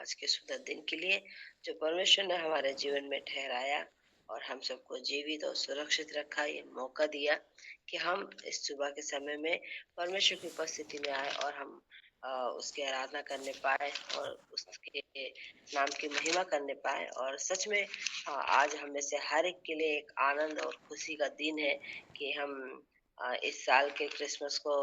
आज के सुंदर दिन के लिए जो परमेश्वर ने हमारे जीवन में ठहराया और हम सबको जीवित और सुरक्षित रखा। ये मौका दिया कि हम इस सुबह के समय में परमेश्वर की उपस्थिति में आए और हम उसकी आराधना करने पाए और उसके नाम की महिमा करने पाए। और सच में आज हम में से हर एक के लिए एक आनंद और खुशी का दिन है कि हम इस साल के क्रिसमस को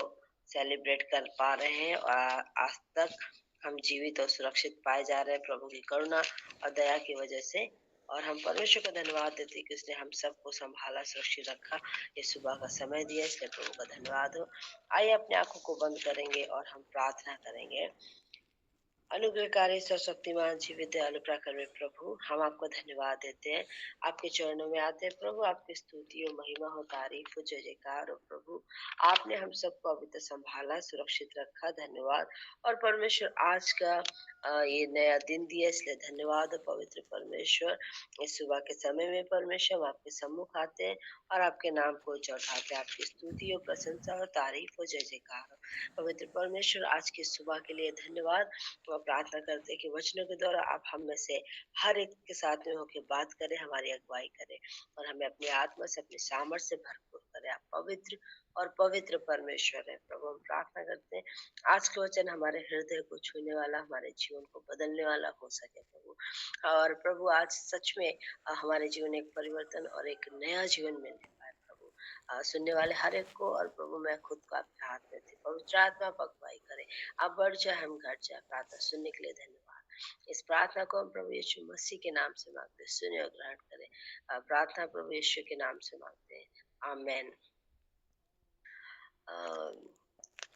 सेलिब्रेट कर पा रहे हैं और आज तक हम जीवित और सुरक्षित पाए जा रहे हैं प्रभु की करुणा और दया की वजह से। और हम परमेश्वर का धन्यवाद देते हैं कि उसने हम सबको संभाला, सुरक्षित रखा, ये सुबह का समय दिया, इसलिए प्रभु का धन्यवाद हो। आइए अपने आंखों को बंद करेंगे और हम प्रार्थना करेंगे। अनुग्रहकारी सर्वशक्तिमान जीवित दयालु प्राकर्म प्रभु, हम आपको धन्यवाद देते हैं, आपके चरणों में आते हैं प्रभु। आपकी स्तुति और महिमा हो, तारीफ हो, जय जयकार हो प्रभु। आपने हम सबको अभी तक संभाला, सुरक्षित रखा, धन्यवाद। और परमेश्वर आज का ये नया दिन दिया, इसलिए धन्यवाद हो पवित्र परमेश्वर। इस सुबह के समय में परमेश्वर हम आपके सम्मुख आते हैं और आपके नाम को चढ़ाते हैं। आपकी स्तुति और प्रशंसा और तारीफ हो, जय जयकार हो पवित्र परमेश्वर। आज की सुबह के लिए धन्यवाद। तो प्रार्थना करते हैं कि वचनों के द्वारा आप हम में से हर एक के साथ में होकर बात करें, हमारी अगुवाई करें और हमें अपनी आत्मा से, अपने सामर्थ्य से भरपूर करें। आप पवित्र और पवित्र परमेश्वर है प्रभु। हम प्रार्थना करते हैं आज के वचन हमारे हृदय को छूने वाला, हमारे जीवन को बदलने वाला हो सके प्रभु। और प्रभु आज सच में हमारे जीवन में एक परिवर्तन और एक नया जीवन मिलने पाए प्रभु। सुनने वाले हर एक को, और प्रभु मैं खुद को आपके हाथ में थी, पवित्र आत्मा आप अगुवाई करें। आप बढ़ जाए, हम घट जाए। प्रार्थना सुनने के लिए धन्यवाद। इस प्रार्थना को हम प्रभु यीशु मसीह के नाम से मांगते हैं, सुने और ग्रहण करें। प्रार्थना प्रभु यीशु के नाम से मांगते हैं, आमेन।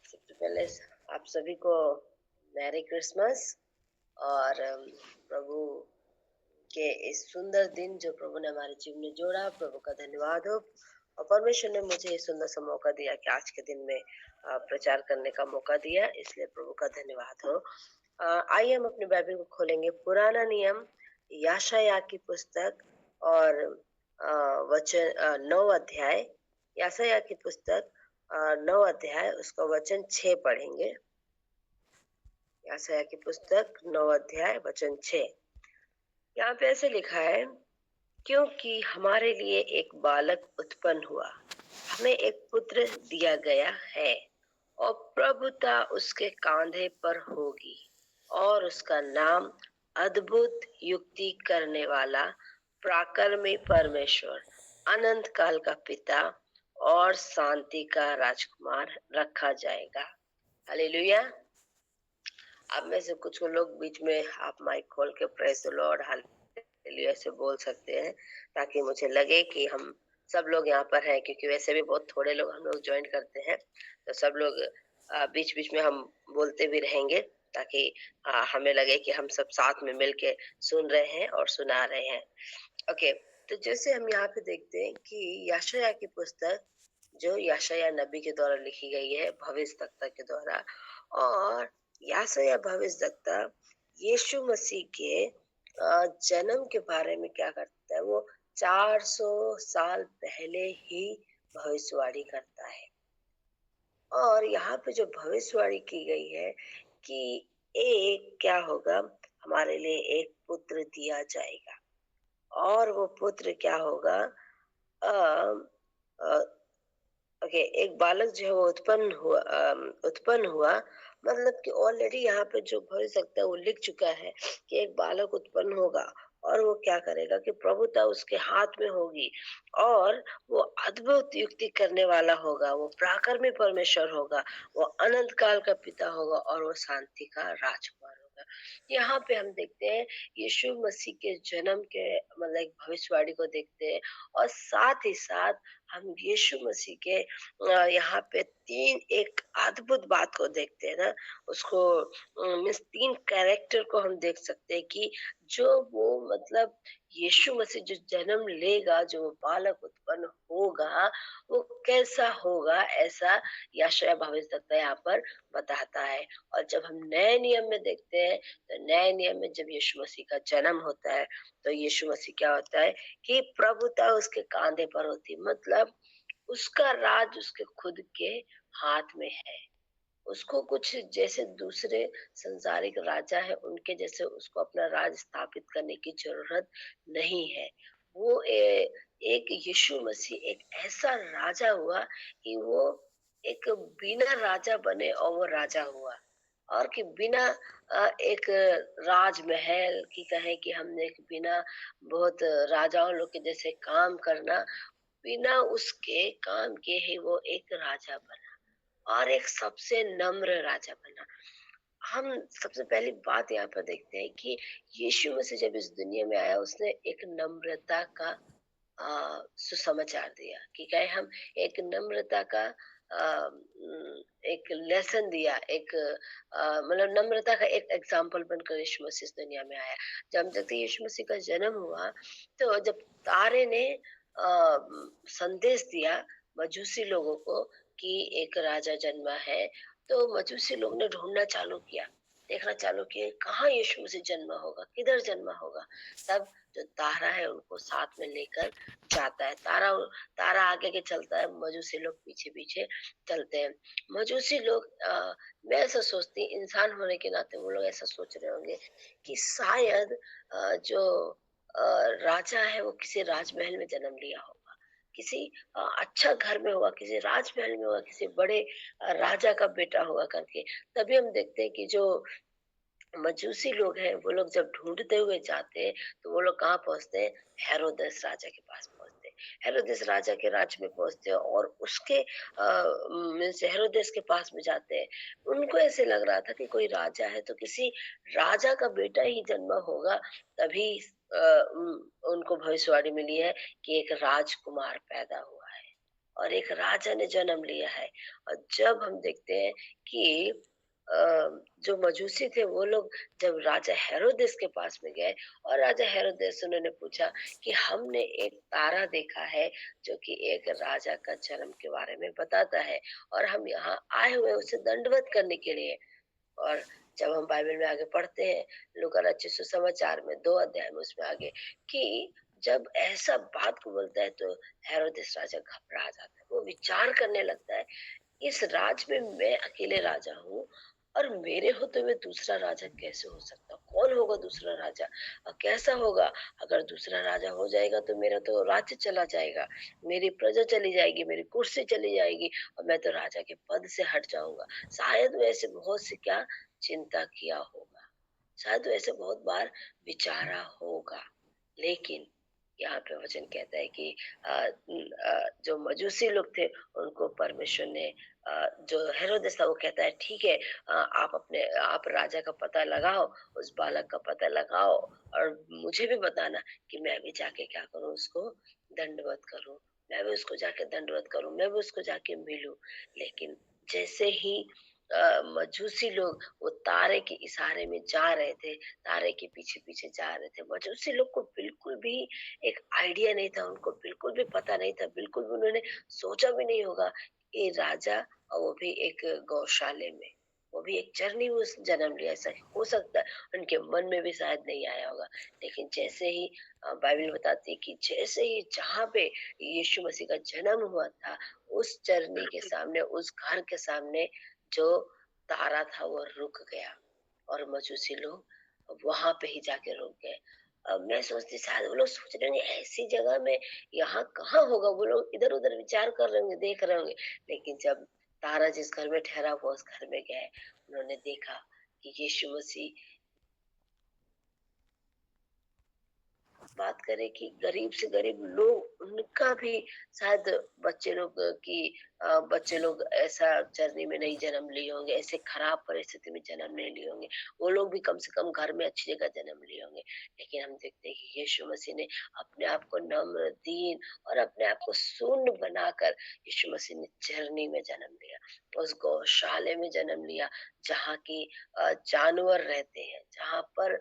सबसे पहले आप सभी को मैरी क्रिसमस और प्रभु के इस सुंदर दिन जो प्रभु ने हमारे जीवन में जोड़ा, प्रभु का धन्यवाद हो। और परमेश्वर ने मुझे ये सुंदर सा मौका दिया कि आज के दिन में प्रचार करने का मौका दिया, इसलिए प्रभु का धन्यवाद हो। आइए हम अपने बाइबल को खोलेंगे, पुराना नियम याशाया की पुस्तक और वचन 9 अध्याय, याशाया की पुस्तक 9 अध्याय उसका वचन 6 पढ़ेंगे। याशाया की पुस्तक 9 अध्याय वचन 6। यहाँ पे ऐसे लिखा है, क्योंकि हमारे लिए एक बालक उत्पन्न हुआ, हमें एक पुत्र दिया गया है और प्रभुता उसके कांधे पर होगी और उसका नाम अद्भुत, युक्ति करने वाला, पराक्रमी परमेश्वर, अनंत काल का पिता और शांति का राजकुमार रखा जाएगा। हालेलुया। अब में से कुछ लोग बीच में आप माइक खोल के प्रेज द लॉर्ड, हालेलुया से बोल सकते हैं, ताकि मुझे लगे कि हम सब लोग यहाँ पर हैं, क्योंकि वैसे भी बहुत थोड़े लोग हम लोग ज्वाइन करते हैं। तो सब लोग बीच बीच में हम बोलते भी रहेंगे, ताकि हमें लगे कि हम सब साथ में मिलके सुन रहे हैं और सुना रहे हैं। ओके, तो जैसे हम यहाँ पे देखते हैं कि यशायाह की पुस्तक जो यशायाह नबी के द्वारा लिखी गई है, भविष्यवक्ता के द्वारा। और यशायाह भविष्यवक्ता यीशु मसीह के जन्म के बारे में क्या करता है, वो 400 साल पहले ही भविष्यवाणी करता है। और यहाँ पे जो भविष्यवाणी की गई है कि एक क्या होगा, हमारे लिए एक पुत्र दिया जाएगा और वो पुत्र क्या होगा, ओके, एक बालक जो है वो उत्पन्न हुआ, मतलब कि ऑलरेडी यहाँ पे जो भविष्य सकता है वो लिख चुका है कि एक बालक उत्पन्न होगा और वो क्या करेगा कि प्रभुता उसके हाथ में होगी और वो अद्भुत युक्ति करने वाला होगा, वो पराक्रमी परमेश्वर होगा, वो अनंत काल का पिता होगा और वो शांति का राजकुमार होगा। यहाँ पे हम देखते हैं यीशु मसीह के जन्म के मतलब एक भविष्यवाणी को देखते हैं, और साथ ही साथ हम यीशु मसीह के यहाँ पे एक अद्भुत बात को देखते हैं ना, उसको मीन्स 3 कैरेक्टर को हम देख सकते हैं कि जो वो मतलब यीशु मसीह जो जन्म लेगा, जो वो बालक उत्पन्न होगा, वो कैसा होगा, ऐसा यशायाह भविष्यवक्ता यहाँ पर बताता है। और जब हम नए नियम में देखते हैं, तो नए नियम में जब यीशु मसीह का जन्म होता है, तो यीशु मसीह क्या होता है कि प्रभुता उसके कांधे पर होती, मतलब उसका राज उसके खुद के हाथ में है। उसको कुछ जैसे दूसरे संसारिक राजा है उनके जैसे उसको अपना राज स्थापित करने की जरूरत नहीं है। वो एक यीशु मसीह एक ऐसा राजा हुआ कि वो एक बिना राजा बने और वो राजा हुआ, और कि बिना एक राजमहल की कहे कि हमने एक बिना बहुत राजाओं लोग के जैसे काम करना, बिना उसके काम के ही वो एक राजा बना और एक सबसे नम्र राजा बना। हम सबसे पहली बात यहाँ पर देखते हैं कि यीशु मसीह जब इस दुनिया में आया उसने एक नम्रता का सुसमाचार दिया कि कहे हम एक नम्रता का एक लेसन दिया, एक मतलब नम्रता का एक एग्जाम्पल बनकर यीशु मसीह इस दुनिया में आया। जब तक यीशु मसीह का जन्म हुआ तो जब तारे ने संदेश दिया मजूसी लोगों को कि एक राजा जन्मा है, तो मजूसी लोग ने ढूंढना चालू किया, देखना चालू किया कहाँ यीशु मसीह जन्मा होगा, किधर जन्मा होगा। तब जो तारा है उनको साथ में लेकर जाता है। तारा आगे के चलता है, मजूसी लोग पीछे पीछे चलते हैं। मजूसी लोग मैं ऐसा सोचती, इंसान होने के नाते वो लोग ऐसा सोच रहे होंगे कि शायद जो राजा है वो किसी राजमहल में जन्म लिया होगा, किसी अच्छा घर में होगा, किसी राजमहल में होगा, किसी बड़े राजा का बेटा होगा करके। तभी हम देखते हैं कि जो मजूसी लोग हैं वो लोग जब ढूंढते हुए जाते हैं तो वो लोग कहाँ पहुंचते हैं, हेरोदेस राजा के पास पहुंचते हैं। हेरोदेस राजा के राज्य में पहुंचते हैं और उसके मीन्स हेरोदेस के पास में जाते हैं। उनको ऐसे लग रहा था कि कोई राजा है तो किसी राजा का बेटा ही जन्मा होगा, तभी उनको भविष्यवाणी मिली है कि एक राजकुमार पैदा हुआ है और एक राजा ने जन्म लिया है। और जब हम देखते हैं कि अ, जो मजूसी थे वो लोग जब राजा हेरोदेस के पास में गए और राजा हेरोदेस से उन्होंने पूछा कि हमने एक तारा देखा है जो कि एक राजा का जन्म के बारे में बताता है और हम यहाँ आए हुए हैं उसे दंडवत करने के लिए। और जब हम बाइबल में आगे पढ़ते हैं लूका रचित सुसमाचार में 2 अध्याय में उसमें आगे कि जब ऐसा बात को बोलता है तो हेरोदेस राजा घबरा जाता है, वो विचार करने लगता है इस राज में मैं अकेले राजा हूँ और मेरे होते हुए दूसरा राजा कैसे हो सकता, कौन होगा दूसरा राजा, कैसा होगा। अगर दूसरा राजा हो जाएगा तो मेरा तो राज्य चला जाएगा, मेरी प्रजा चली जाएगी, मेरी कुर्सी चली जाएगी और मैं तो राजा के पद से हट जाऊंगा। शायद वो ऐसे बहुत से क्या चिंता किया होगा, शायद वो ऐसे बहुत बार विचारा होगा। लेकिन यहाँ पे वचन कहता है कि जो मजूसी लोग थे उनको परमेश्वर ने जो हेरोदेस था वो कहता है ठीक है, आप राजा का पता लगाओ, उस बालक का पता लगाओ और मुझे भी बताना कि मैं भी जाके क्या करूं, उसको दंडवत करूं, मैं भी उसको जाके दंडवत करूं, मैं भी उसको जाके मिलूं। लेकिन जैसे ही मजूसी लोग वो तारे के इशारे में जा रहे थे, तारे के पीछे पीछे जा रहे थे, मजूसी लोग को बिल्कुल भी एक आइडिया नहीं था, उनको बिल्कुल भी पता नहीं था, बिल्कुल भी उन्होंने सोचा भी नहीं होगा ये राजा, और वो भी एक गौशाले में, वो भी एक चरनी में उसने जन्म लिया, ऐसा हो सकता है उनके मन में भी शायद नहीं आया होगा। लेकिन जैसे ही बाइबल बताती है कि जैसे ही जहाँ पे यीशु मसीह का जन्म हुआ था उस चरनी के सामने, उस घर के सामने जो तारा था वो रुक गया और मजूसी लोग वहां पे ही जाके रुक गए। अब मैं सोचती शायद वो लोग सोच रहे होंगे ऐसी जगह में यहाँ कहाँ होगा, वो लोग इधर उधर विचार कर रहे होंगे, देख रहे होंगे। लेकिन जब तारा जिस घर में ठहरा हुआ उस घर में गए, उन्होंने देखा कि यीशु मसीह, बात करें कि गरीब से गरीब लोग उनका भी शायद बच्चे लोग बच्चे लोग ऐसा जर्नी में नहीं जन्म लिए होंगे, ऐसे खराब परिस्थिति में जन्म नहीं लिए होंगे, वो लोग भी कम से कम घर में अच्छी जगह जन्म लिए होंगे। लेकिन हम देखते हैं कि यीशु मसीह ने अपने आप को नम्र, दीन और अपने आप को शून्य बनाकर यीशु मसीह ने जर्नी में जन्म लिया, उस गौशाले में जन्म लिया जहाँ की जानवर रहते हैं, जहाँ पर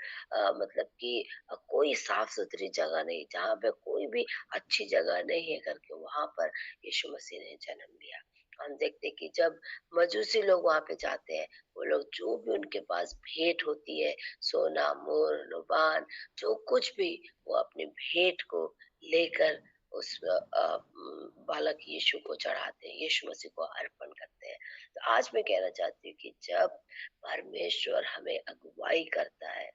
मतलब कि कोई साफ-सुथरी जगह नहीं, जहाँ पे कोई भी अच्छी जगह नहीं है करके वहाँ पर यीशु मसीह ने जन्म लिया। हम देखते हैं कि जब मजूसी लोग वहाँ पे जाते हैं, वो लोग जो भी उनके पास भेंट होती है, सोना, मोर, लोबान, जो कुछ भी, वो अपनी भेंट को लेकर उस बालक यीशु को चढ़ाते हैं, यीशु मसीह को अर्पण करते हैं। तो आज मैं कहना चाहती हूँ कि जब परमेश्वर हमें अगुवाई करता है,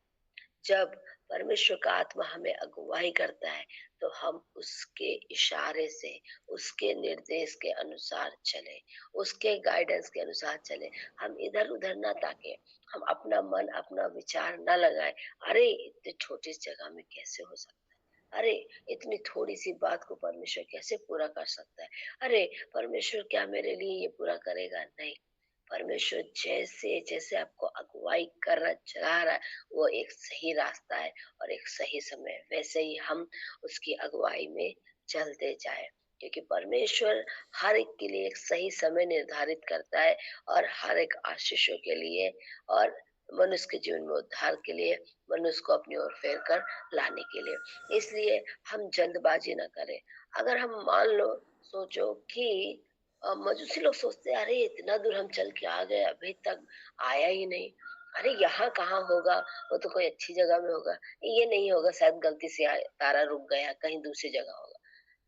जब परमेश्वर का आत्मा हमें अगुवाई करता है, तो हम उसके इशारे से, उसके निर्देश के अनुसार चले, उसके गाइडेंस के अनुसार चले। हम इधर उधर ना ताके, हम अपना मन अपना विचार ना लगाए, अरे इतने छोटी सी जगह में कैसे हो सकता है, अरे इतनी थोड़ी सी बात को परमेश्वर कैसे पूरा कर सकता है, अरे परमेश्वर क्या मेरे लिए ये पूरा करेगा? नहीं, परमेश्वर जैसे जैसे आपको अगुवाई कर रहा चला रहा है, वो एक सही रास्ता है और एक सही समय है। वैसे ही हम उसकी अगुवाई में चलते जाए, क्योंकि परमेश्वर हर एक के लिए एक सही समय निर्धारित करता है, और हर एक आशीषों के लिए और मनुष्य के जीवन में उद्धार के लिए, मनुष्य को अपनी ओर फेर कर लाने के लिए। इसलिए हम जल्दबाजी ना करें। अगर हम मान लो, सोचो कि मजूसी लोग सोचते हैं, अरे इतना दूर हम चल के आ गए, अभी तक आया ही नहीं, अरे यहाँ कहाँ होगा, वो तो कोई अच्छी जगह में होगा, ये नहीं होगा, शायद गलती से तारा रुक गया, कहीं दूसरी जगह होगा।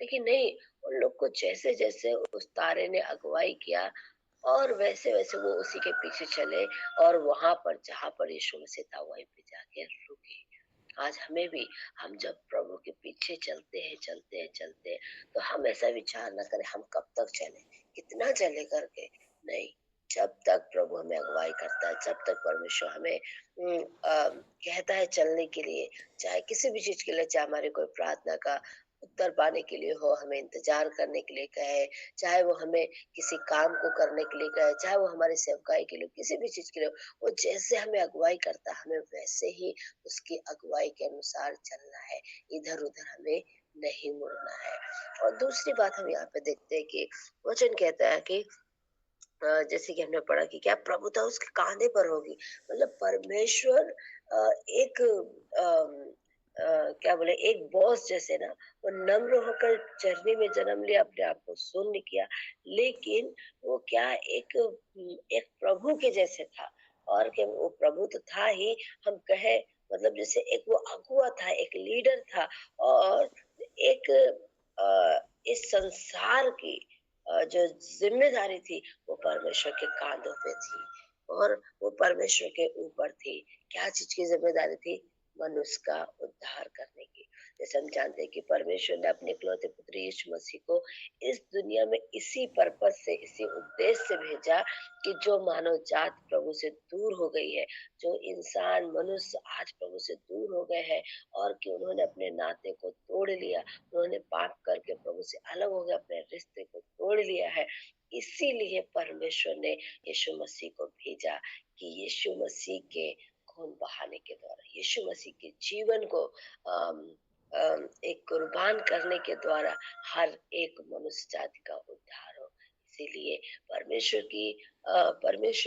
लेकिन नहीं, उन लोग को जैसे जैसे उस तारे ने अगुवाई किया, और वैसे वैसे वो उसी के पीछे चले, और वहां पर जहां पर यीशु मसीह था वहीं पे जाके रुके। आज हमें भी, हम जब प्रभु के पीछे चलते हैं, तो हम ऐसा विचार ना करें हम कब तक चले, कितना चले करके। नहीं, जब तक प्रभु हमें अगुवाई करता है, जब तक परमेश्वर हमें कहता है चलने के लिए, चाहे किसी भी चीज के लिए, चाहे हमारी कोई प्रार्थना का उत्तर पाने के लिए हो, हमें इंतजार करने के लिए कहे, चाहे वो हमें किसी काम को करने के लिए कहे, चाहे वो हमारी सेवकाई के लिए, किसी भी चीज के लिए, वो जैसे हमें अगुवाई करता है, हमें वैसे ही उसकी अगुवाई के अनुसार चलना है, इधर-उधर हमें नहीं मुड़ना है। और दूसरी बात हम यहाँ पे देखते हैं कि वचन कहता है कि जैसे कि हमने पढ़ा कि क्या प्रभुता उसके कांधे पर होगी। मतलब परमेश्वर एक क्या बोले, एक बॉस जैसे ना, वो नम्र होकर चरनी में जन्म लिया, अपने आप को शून्य किया, लेकिन वो क्या एक प्रभु के जैसे था। और क्या वो प्रभु तो था ही, हम कहे, मतलब जैसे एक वो अगुआ था, एक लीडर था, और एक इस संसार की जो जिम्मेदारी थी, वो परमेश्वर के कांधों पे थी, और वो परमेश्वर के ऊपर थी। क्या चीज की जिम्मेदारी थी? मनुष्य का उद्धार करने की। जैसे हम जानते हैं कि परमेश्वर ने अपने इकलौते पुत्र यीशु मसीह को इस दुनिया में इसी पर्पस से, इसी उद्देश्य से भेजा कि जो मानव जात प्रभु से दूर हो गई है, जो इंसान मनुष्य आज प्रभु से दूर हो गए हैं, और कि उन्होंने अपने नाते को तोड़ लिया, उन्होंने पाप करके प्रभु से अलग हो गए, अपने रिश्ते को तोड़ लिया है। इसीलिए परमेश्वर ने यीशु मसीह को भेजा, कि यीशु मसीह के खून बहाने के द्वारा, यीशु मसीह के जीवन को अम, एक कुर्बान करने के द्वारा हर एक मनुष्य जाति का उद्धार हो। इसीलिए परमेश्वर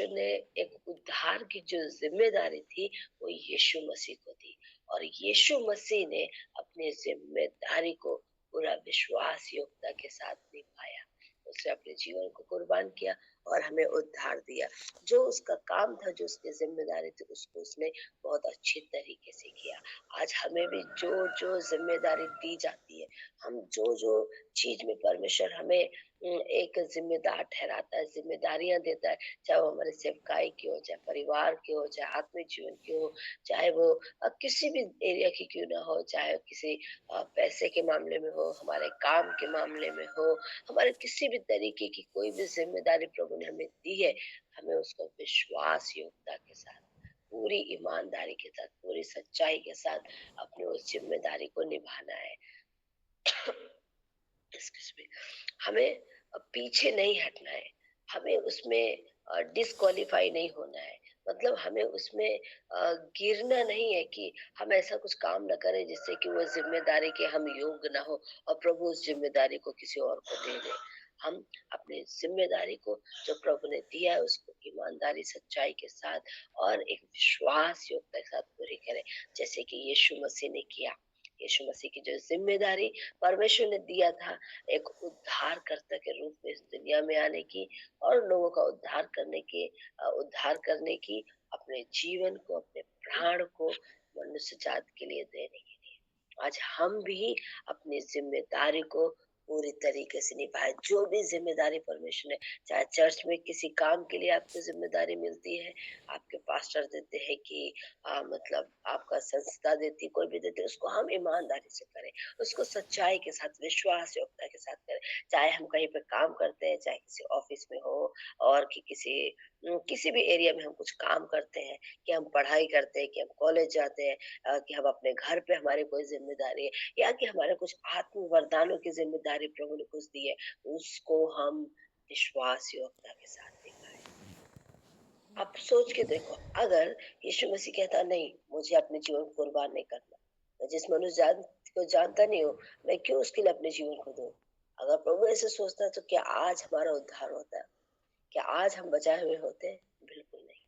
ने एक उद्धार की जो जिम्मेदारी थी, वो यीशु मसीह को दी, और यीशु मसीह ने अपनी जिम्मेदारी को पूरा विश्वास योग्यता के साथ निभाया। उसने अपने जीवन को कुर्बान किया और हमें उद्धार दिया। जो उसका काम था, जो उसकी जिम्मेदारी थी, उसको उसने बहुत अच्छी तरीके से किया। आज हमें भी जो जो जिम्मेदारी दी जाती है, हम जो जो चीज में परमेश्वर हमें एक जिम्मेदार ठहराता है, जिम्मेदारियां देता है, चाहे वो हमारे सेवकाई की हो, चाहे परिवार की हो, चाहे आत्मिक जीवन की हो, चाहे वो किसी भी एरिया की क्यों ना हो, चाहे किसी पैसे के मामले में हो, हमारे काम के मामले में हो, हमारे किसी भी तरीके की कोई भी जिम्मेदारी प्रभु ने हमें दी है, हमें उसको विश्वास योग्यता के साथ, पूरी ईमानदारी के साथ, पूरी सच्चाई के साथ अपनी उस जिम्मेदारी को निभाना है। Excuse me। हमें पीछे नहीं हटना है, हमें उसमें डिस्क्वालीफाई नहीं होना है, मतलब हमें उसमें गिरना नहीं है कि हम ऐसा कुछ काम ना करें जिससे कि वो जिम्मेदारी के हम योग्य ना हो, और प्रभु उस जिम्मेदारी को किसी और को दे दे। हम अपनी जिम्मेदारी को जो प्रभु ने दिया है, उसको ईमानदारी सच्चाई के साथ और एक विश्वास योग्यता के साथ पूरी करें, जैसे कि यीशु मसीह ने किया। यीशु मसीह की जो जिम्मेदारी परमेश्वर ने दिया था, एक उद्धारकर्ता के रूप में इस दुनिया में आने की, और लोगों का उद्धार करने की, अपने जीवन को, अपने प्राण को मनुष्य जात के लिए देने की। आज हम भी अपनी जिम्मेदारी को पूरी तरीके से निभाए। जो भी जिम्मेदारी परमेश्वर ने, चाहे चर्च में किसी काम के लिए आपको जिम्मेदारी मिलती है, आपके पास्टर देते हैं कि मतलब आपका संस्था देती है, कोई भी देती है, उसको हम ईमानदारी से करें, उसको सच्चाई के साथ, विश्वास योग्यता के साथ करें। चाहे हम कहीं पे काम करते हैं, चाहे किसी ऑफिस में हो, और कि किसी भी एरिया में हम कुछ काम करते हैं, कि हम पढ़ाई करते हैं, कि हम कॉलेज जाते हैं, कि हम अपने घर पे हमारी कोई जिम्मेदारी है, या कि हमारे कुछ आत्म वरदानों की जिम्मेदारी प्रभु ने कुछ दी है, उसको हम विश्वास योग्यता के साथ निभाएं। आप सोच के देखो, अगर यीशु मसीह कहता नहीं, मुझे अपने जीवन को कुर्बान नहीं करना, मैं जिस मनुष्य को जानता नहीं हूँ, मैं क्यों उसके लिए अपने जीवन को दूं? अगर प्रभु ऐसे सोचता तो क्या आज हमारा उद्धार होता? क्या आज हम बचाए हुए होते? बिल्कुल नहीं।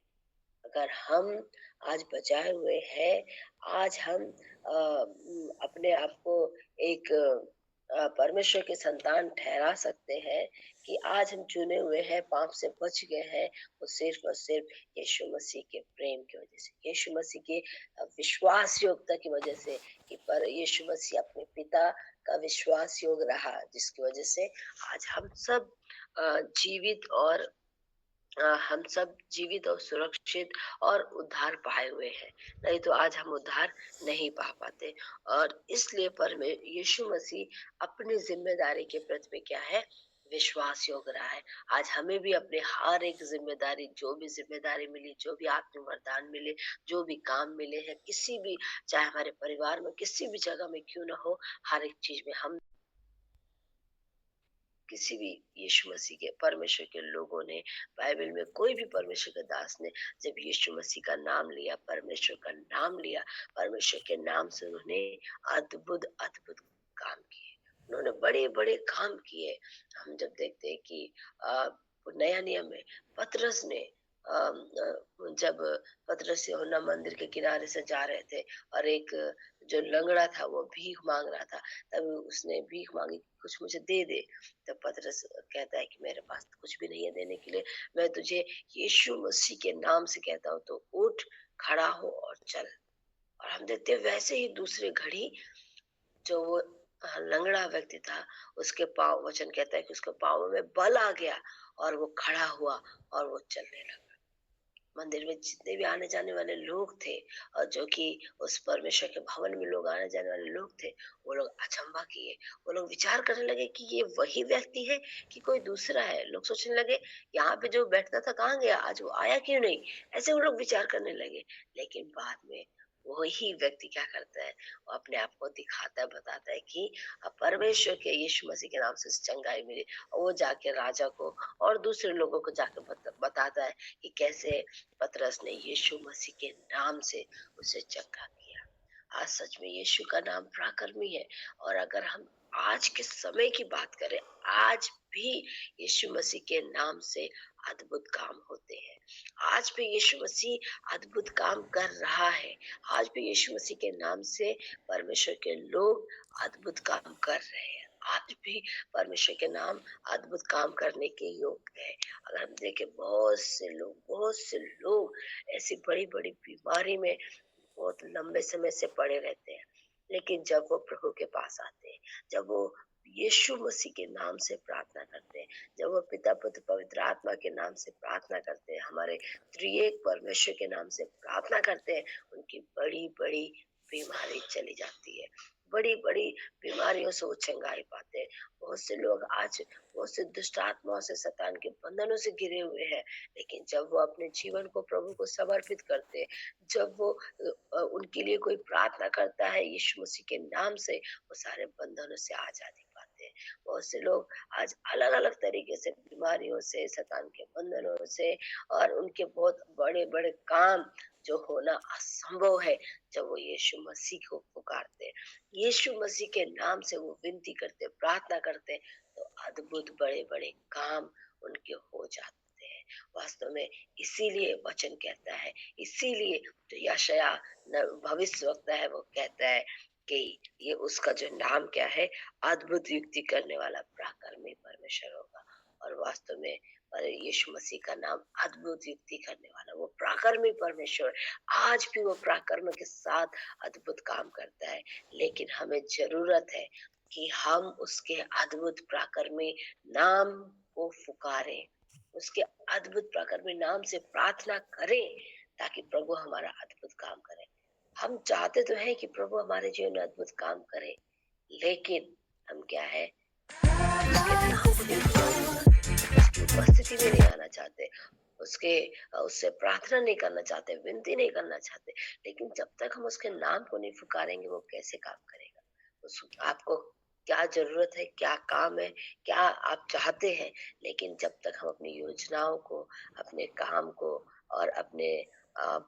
अगर हम आज बचाए हुए हैं, आज हम अपने आप को एक परमेश्वर के संतान ठहरा सकते हैं, कि आज हम चुने हुए हैं, पाप से बच गए हैं, वो सिर्फ और सिर्फ यीशु मसीह के प्रेम की वजह से, यीशु मसीह के विश्वास योग्यता की वजह से, कि पर यीशु मसीह अपने पिता का विश्वास योग रहा, जिसकी वजह से आज हम सब जीवित और हम सब जीवित और सुरक्षित और उद्धार पाए हुए हैं। नहीं तो आज हम उद्धार नहीं पा पाते। और इसलिए यीशु मसीह अपनी जिम्मेदारी के प्रति में क्या है, विश्वास योग रहा है। आज हमें भी अपने हर एक जिम्मेदारी, जो भी जिम्मेदारी मिली, जो भी आत्म वरदान मिले, जो भी काम मिले हैं, किसी भी, चाहे हमारे परिवार में किसी भी जगह में क्यों ना हो, हर एक चीज में हम किसी भी यीशु मसीह के, परमेश्वर के लोगों ने, बाइबल में कोई भी परमेश्वर के दास ने जब यीशु मसीह का नाम लिया, परमेश्वर का नाम लिया, परमेश्वर के नाम से उन्होंने अद्भुत अद्भुत काम किए, उन्होंने बड़े बड़े काम किए। हम जब देखते हैं कि नया नियम में पतरस ने जब पतरस यूहन्ना मंदिर के किनारे से जा रहे थे, और एक जो लंगड़ा था वो भीख मांग रहा था, तब उसने भीख मांगी, कुछ मुझे दे दे। तब पतरस कहता है कि मेरे पास तो कुछ भी नहीं है देने के लिए, मैं तुझे यीशु मसीह के नाम से कहता हूँ, तो उठ, खड़ा हो और चल। और हम देखते हैं वैसे ही दूसरे घड़ी, जो वो लंगड़ा व्यक्ति था, उसके पाँव, वचन कहता है कि उसके पाँव में बल आ गया, और वो खड़ा हुआ और वो चलने लगा। मंदिर में जितने भी आने जाने वाले लोग थे, और जो कि उस परमेश्वर के भवन में लोग आने जाने वाले लोग थे, वो लोग अचंभा किए। वो लोग विचार करने लगे कि ये वही व्यक्ति है कि कोई दूसरा है। लोग सोचने लगे, यहाँ पे जो बैठता था कहाँ गया, आज वो आया क्यों नहीं? ऐसे वो लोग विचार करने लगे। लेकिन बाद में वही व्यक्ति क्या करता है, वो अपने आप को दिखाता है, बताता है कि परमेश्वर के यीशु मसीह के नाम से चंगाई मिली। और वो जाके राजा को और दूसरे लोगों को जाके बताता है कि कैसे पतरस ने यीशु मसीह के नाम से उसे चंगा किया। आज सच में यीशु का नाम पराक्रमी है। और अगर हम आज के समय की बात करें, आज भी यीशु मसीह के नाम से अद्भुत काम होते हैं। आज भी यीशु मसीह अद्भुत काम कर रहा है। आज भी यीशु मसीह के नाम से परमेश्वर के लोग अद्भुत काम कर रहे हैं। आज भी परमेश्वर के नाम अद्भुत काम करने के योग्य है। अगर हम देखें, बहुत से लोग ऐसी बड़ी बड़ी बीमारी में बहुत लंबे समय से पड़े रहते हैं, लेकिन जब वो प्रभु के पास आते हैं, जब वो यीशु मसीह के नाम से प्रार्थना करते हैं, जब वो पिता पुत्र पवित्र आत्मा के नाम से प्रार्थना करते हैं, हमारे त्रिएक परमेश्वर के नाम से प्रार्थना करते हैं, उनकी बड़ी बड़ी बीमारी चली जाती है। बड़ी बड़ी बीमारियों से वो चंगाई पाते हैं। बहुत से लोग आज बहुत से दुष्ट आत्माओं से, शैतान के बंधनों से घिरे हुए हैं, लेकिन जब वो अपने जीवन को प्रभु को समर्पित करते हैं, जब वो उनके लिए कोई प्रार्थना करता है यीशु मसीह के नाम से, वो सारे बंधनों से आजादी पाते हैं। बहुत से लोग आज अलग अलग तरीके से बीमारियों से, शैतान के बंधनों से, और उनके बहुत बड़े बड़े काम जो होना असंभव है, जब वो यीशु मसीह को पुकारते हैं, यीशु मसीह के नाम से वो विनती करते, प्रार्थना करते, तो अद्भुत बड़े बड़े काम उनके हो जाते हैं। वास्तव में इसीलिए वचन कहता है, इसीलिए जो यशायाह भविष्यवक्ता है वो कहता है कि ये उसका जो नाम क्या है, अद्भुत युक्ति करने वाला पराक्रमी परमेश्वर होगा। और वास्तव में और यीशु मसीह का नाम अद्भुत युक्ति करने वाला, वो पराक्रमी परमेश्वर आज भी वो पराक्रम के साथ अद्भुत काम करता है। लेकिन हमें जरूरत है कि हम उसके अद्भुत पराक्रमी नाम को पुकारें, उसके अद्भुत पराक्रमी नाम से प्रार्थना करें, ताकि प्रभु हमारा अद्भुत काम करे। हम चाहते तो हैं कि प्रभु हमारे जीवन में अद्भुत काम करे, लेकिन हम क्या है, उसके नाम को नहीं पुकारना चाहते, उसकी उपस्थिति में नहीं आना चाहते, उसके उससे प्रार्थना नहीं करना चाहते, विनती नहीं करना चाहते। लेकिन जब तक हम उसके नाम को नहीं पुकारेंगे, वो कैसे काम करेगा? उस आपको क्या जरूरत है, क्या काम है, क्या आप चाहते हैं, लेकिन जब तक हम अपनी योजनाओं को, अपने काम को और अपने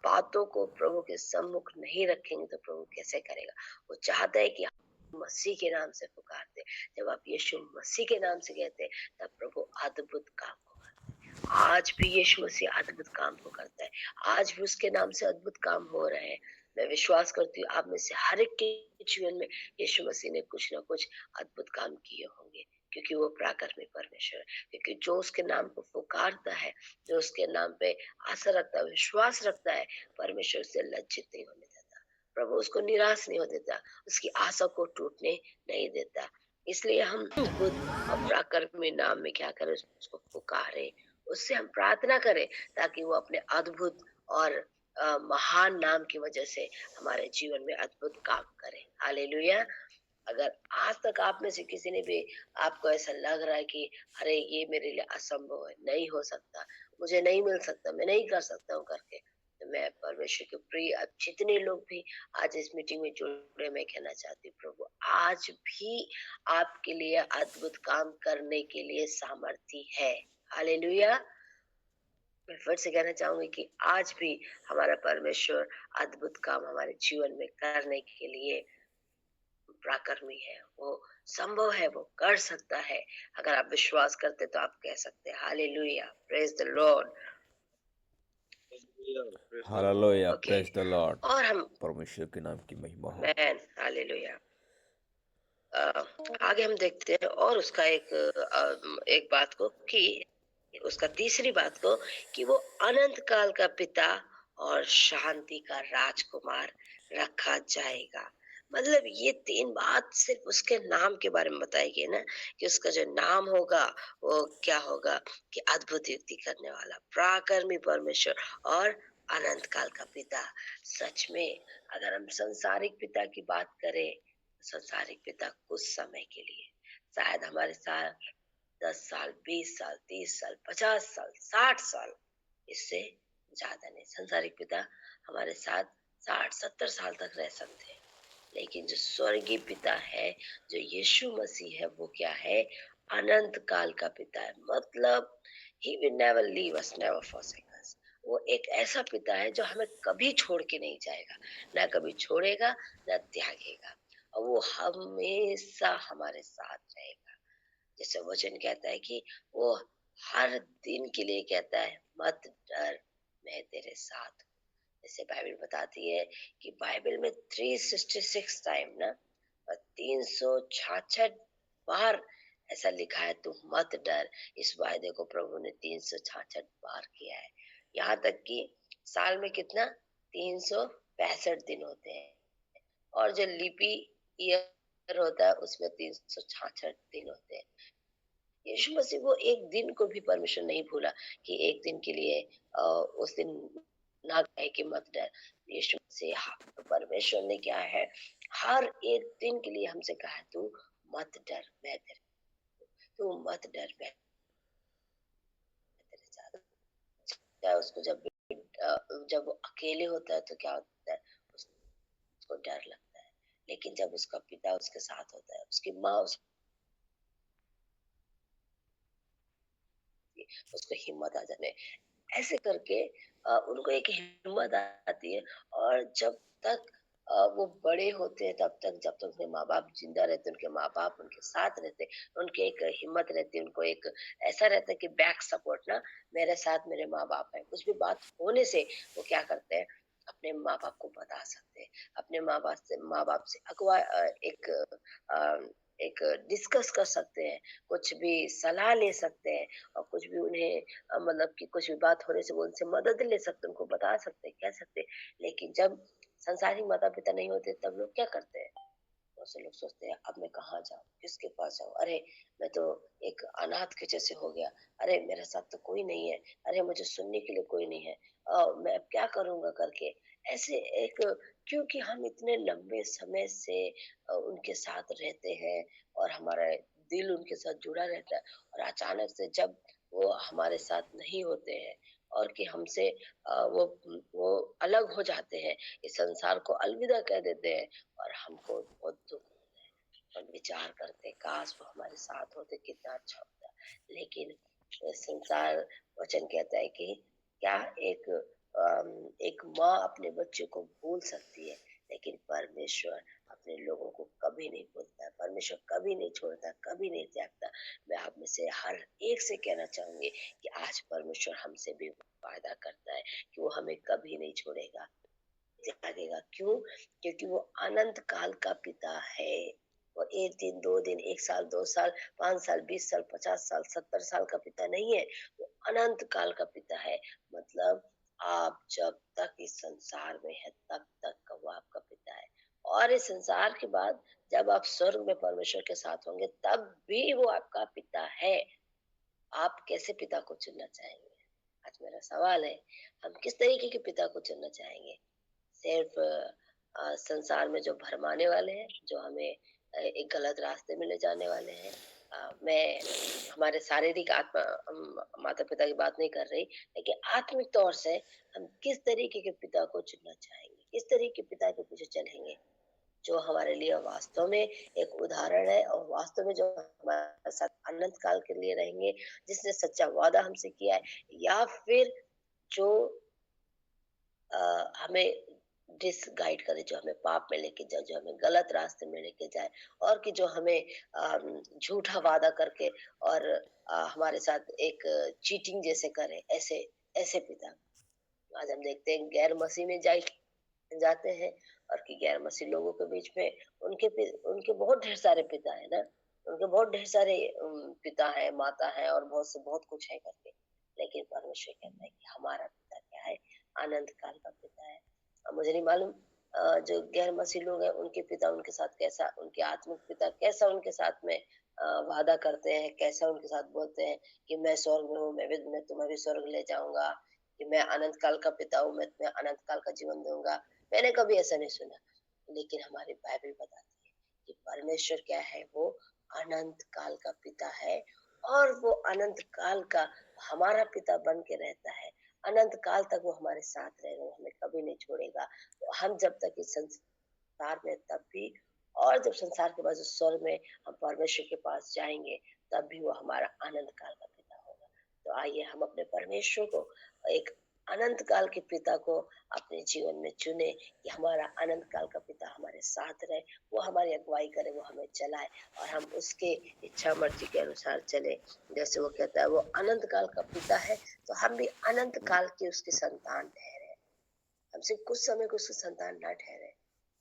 बातों को प्रभु के सम्मुख नहीं रखेंगे, तो प्रभु कैसे करेगा? वो चाहता है कि मसीह के नाम से पुकारते, जब आप यीशु मसीह के नाम से कहते हैं, तब प्रभु अद्भुत काम को करते हैं। आज भी यीशु मसीह अद्भुत काम को करता है, आज भी उसके नाम से अद्भुत काम हो रहे हैं। मैं विश्वास करती हूँ आप में से हर एक के जीवन में यीशु मसीह ने कुछ ना कुछ अद्भुत काम किए होंगे, क्योंकि वो पराक्रमी परमेश्वर है। क्योंकि जो उसके नाम को पुकारता है, जो उसके नाम पे आशा रखता है, विश्वास रखता है, परमेश्वर से लज्जित नहीं होने देता, प्रभु उसको निराश नहीं हो देता, उसकी आशा को टूटने नहीं देता। इसलिए हम अद्भुत और पराक्रमी नाम में क्या करें, उसको पुकारे, उससे हम प्रार्थना करें, ताकि वो अपने अद्भुत और महान नाम की वजह से हमारे जीवन में अद्भुत काम करे। हालेलुया। अगर आज तक आप में से किसी ने भी, आपको ऐसा लग रहा है कि अरे ये मेरे लिए असंभव है, नहीं हो सकता, मुझे नहीं मिल सकता, मैं नहीं कर सकता हूँ करके, तो मैं परमेश्वर के प्रिय अब जितने लोग भी आज इस मीटिंग में जुड़े, मैं कहना चाहती हूँ प्रभु आज भी आपके लिए अद्भुत काम करने के लिए सामर्थ्य है। हालेलुया। मैं फिर से कहना चाहूंगी कि आज भी हमारा परमेश्वर अद्भुत काम हमारे जीवन में करने के लिए पराक्रमी है, वो संभव है, वो कर सकता है। अगर आप विश्वास करते तो आप कह सकते हैं hallelujah, praise the Lord. Hallelujah, okay, praise the Lord. और हम परमेश्वर के नाम की महिमा हो। Man hallelujah. आगे हम देखते हैं और उसका एक बात को कि उसका तीसरी बात को कि वो अनंत काल का पिता और शांति का राजकुमार रखा जाएगा। मतलब ये तीन बात सिर्फ उसके नाम के बारे में बताई गई ना, कि उसका जो नाम होगा वो क्या होगा, कि अद्भुत युक्ति करने वाला, पराक्रमी परमेश्वर और अनंत काल का पिता। सच में अगर हम संसारिक पिता की बात करें, संसारिक पिता कुछ समय के लिए, शायद हमारे साथ 10 साल, 20 साल, 30 साल, 50 साल, 60 साल, इससे ज्यादा नहीं। संसारिक पिता हमारे साथ 60-70 साल तक रह सकते हैं, लेकिन जो स्वर्गीय पिता है, जो यीशु मसीह है, वो क्या है, अनंत काल का पिता है। मतलब he will never leave us, never forsake us। वो एक ऐसा पिता है जो हमें कभी छोड़ के नहीं जाएगा, ना कभी छोड़ेगा, ना त्यागेगा, और वो हमेशा हमारे साथ रहेगा। जैसे वचन कहता है कि वो हर दिन के लिए कहता है मत डर, मैं तेरे साथ हूँ। जैसे बाइबल बताती है कि बाइबल में 366 टाइम ना, और 366 बार ऐसा लिखा है तुम मत डर। इस वायदे को प्रभु ने 366 बार किया है। यहाँ तक कि साल में कितना, 365 दिन होते हैं, और जो लिपि ईयर होता है उसमें 366 दिन होते हैं। यीशु मसीह वो एक दिन को भी परमेश्वर नहीं भूला कि एक दिन के लिए उस दिन ना कहे कि मत डर। यीशु मसीह परमेश्वर ने क्या है, हर एक दिन के लिए हमसे कहा है तू मत डर, मैं तेरे, तू मत डर, मैं तेरे साथ हूँ। चाहे उसको जब वो अकेले होता है तो क्या होता है, उसको डर लगता है, लेकिन जब उसका पिता उसके साथ होता है, उसकी माँ उसको हिम्मत आ जाने, ऐसे करके उनको एक हिम्मत आती है। और जब तक वो बड़े होते हैं, तब तक जब तक उनके माँ बाप जिंदा रहते, उनके माँ बाप उनके साथ रहते, उनके एक हिम्मत रहती है, उनको एक ऐसा रहता है कि बैक सपोर्ट ना, मेरे साथ मेरे माँ बाप है, कुछ भी बात होने से वो क्या करते हैं, अपने माँ बाप को बता सकते हैं, अपने माँ बाप से अगवा एक डिस्कस कर सकते हैं, कुछ भी सलाह ले सकते हैं और कुछ भी उन्हें मतलब कि कुछ भी बात होने से वो उनसे मदद ले सकते हैं, उनको बता सकते हैं, कह सकते हैं। लेकिन जब संसारिक माता-पिता नहीं होते तब लोग क्या करते हैं? बहुत से लोग सोचते हैं अब मैं कहाँ जाऊँ? किसके पास जाऊँ? अरे! मैं तो एक अनाथ के जैसे हो गया। अरे! मेरे साथ तो कोई नहीं है। अरे! मुझे सुनने के लिए कोई नहीं है। मैं अब क्या करूँगा करके ऐसे एक क्योंकि हम इतने लंबे समय से उनके साथ रहते हैं और हमारा दिल उनके साथ जुड़ा रहता है और अचानक से जब वो हमारे साथ नहीं होते हैं और कि हमसे वो अलग हो जाते हैं, इस संसार को अलविदा कह देते हैं और हमको बहुत दुःख होता है। हम विचार करते हैं काश वो हमारे साथ होते कितना अच्छा होता। लेकिन संसार वचन कहता है कि क्या एक माँ अपने बच्चे को भूल सकती है, लेकिन परमेश्वर अपने लोगों को कभी नहीं भूलता है। परमेश्वर कभी नहीं छोड़ता, कभी नहीं त्यागता। मैं आप में से हर एक से कहना चाहूँगी कि आज परमेश्वर हमसे भी वादा करता है कि वो हमें कभी नहीं छोड़ेगा। लगेगा क्यों? क्योंकि वो अनंत काल का पिता है। वो 1 दिन, 2 दिन, 1 साल, 2 साल, 5 साल, 20 साल, 50 साल, 70 साल का पिता नहीं है। वो अनंत काल का पिता है। मतलब आप जब तक इस संसार में हैं तब तक का वो आपका पिता है। और इस संसार के बाद जब आप स्वर्ग में परमेश्वर के साथ होंगे तब भी वो आपका पिता है। आप कैसे पिता को चुनना चाहेंगे? आज मेरा सवाल है, हम किस तरीके के पिता को चुनना चाहेंगे? सिर्फ संसार में जो भरमाने वाले हैं, जो हमें एक गलत रास्ते में ले जाने वाले हैं। मैं हमारे शारीरिक आत्मा माता-पिता की बात नहीं कर रही, लेकिन आत्मिक तौर से हम किस तरीके के पिता को चुनना चाहेंगे? किस तरीके के पिता के पीछे चलेंगे? जो हमारे लिए वास्तव में एक उदाहरण है और वास्तव में जो हमारे साथ अनंत काल के लिए रहेंगे, जिसने सच्चा वादा हमसे किया है या फिर जो हमें डिसगाइड करे, जो हमें पाप में लेके जाए, जो हमें गलत रास्ते में लेके जाए और कि जो हमें झूठा वादा करके और हमारे साथ एक चीटिंग जैसे करे, ऐसे ऐसे पिता। आज हम देखते हैं गैर मसीह में जाते हैं और कि गैर मसीह लोगों के बीच में उनके बहुत ढेर सारे पिता है ना, उनके बहुत ढेर सारे पिता है, माता है और बहुत कुछ है करके। लेकिन परमेश्वर कहता है कि हमारा पिता क्या है? अनंत काल का पिता है। मुझे नहीं मालूम जो गैर मसीह लोग हैं उनके पिता उनके साथ कैसा, उनके आत्मिक पिता कैसा उनके साथ में वादा करते हैं, कैसा उनके साथ बोलते हैं कि मैं स्वर्ग में हूँ, मैं तुम्हें भी स्वर्ग ले जाऊंगा, कि मैं अनंत काल का पिता हूँ, मैं तुम्हें अनंत काल का जीवन दूंगा। मैंने कभी ऐसा नहीं सुना। लेकिन हमारी बाइबल बताती है कि परमेश्वर क्या है? वो अनंत काल का पिता है और वो अनंत काल का हमारा पिता बन के रहता है। अनंत काल तक वो हमारे साथ रहेगा, वो हमें कभी नहीं छोड़ेगा। तो हम जब तक इस संसार में तब भी और जब संसार के बाद उस स्वर्ग में हम परमेश्वर के पास जाएँगे, तब भी वो हमारा अनंत काल का पिता होगा। तो आइए हम अपने परमेश्वर को एक अनंत काल के पिता को अपने जीवन में चुने कि हमारा अनंत काल का पिता हमारे साथ रहे, वो हमारी अगुवाई करे, वो हमें चलाए और हम उसके इच्छा मर्जी के अनुसार चले। जैसे वो कहता है वो अनंत काल का पिता है, तो हम भी अनंत काल के उसके संतान ठहरे। हम सिर्फ कुछ समय को उसकी संतान ना ठहरे।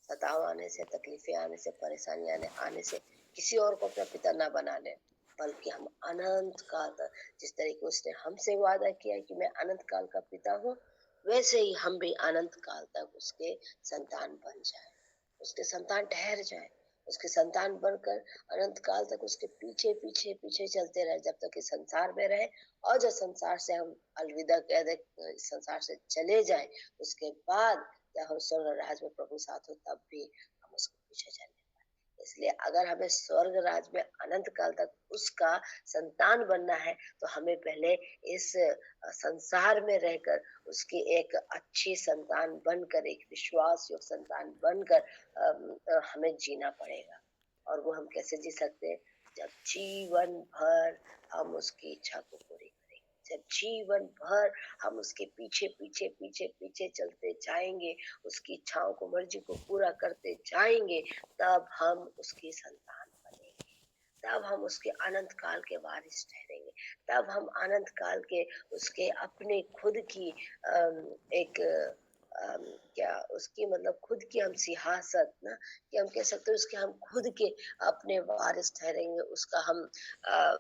सताव आने से, तकलीफें आने से, परेशानी आने से किसी और को अपना पिता ना बना ले, बल्कि हम अनंत काल तक, जिस तरीके उसने हमसे वादा किया है कि मैं अनंत काल का पिता हूँ, वैसे ही हम भी अनंत काल तक उसके संतान बन जाए, उसके संतान ठहर जाए, उसके संतान बनकर अनंत काल तक उसके पीछे पीछे पीछे चलते रहे जब तक इस संसार में रहे। और जब संसार से हम अलविदा कह दे, इस संसार से चले जाए, उसके बाद जब हम स्वर्ग राज में प्रभु साथ हो तब भी हम उसके पीछे चले। इसलिए अगर हमें स्वर्ग राज में अनंत काल तक उसका संतान बनना है तो हमें पहले इस संसार में रहकर उसकी एक अच्छी संतान बनकर, एक विश्वास योग्य संतान बनकर हमें जीना पड़ेगा। और वो हम कैसे जी सकते हैं? जब जीवन भर हम उसकी इच्छा को पूरी करेंगे, जब जीवन भर हम उसके पीछे पीछे पीछे पीछे चलते जाएंगे, उसकी इच्छाओं को, मर्जी को पूरा करते जाएंगे, तब हम उसकी संतान बनेंगे, तब हम उसके अनंत काल के वारिस ठहरेंगे, तब हम अनंत काल के उसके अपने खुद की एक क्या उसकी मतलब खुद की हम सिंहासन ना, कि हम कह सकते हैं उसके हम खुद के अपने वारिस ठहरेंगे, उसका हम अ,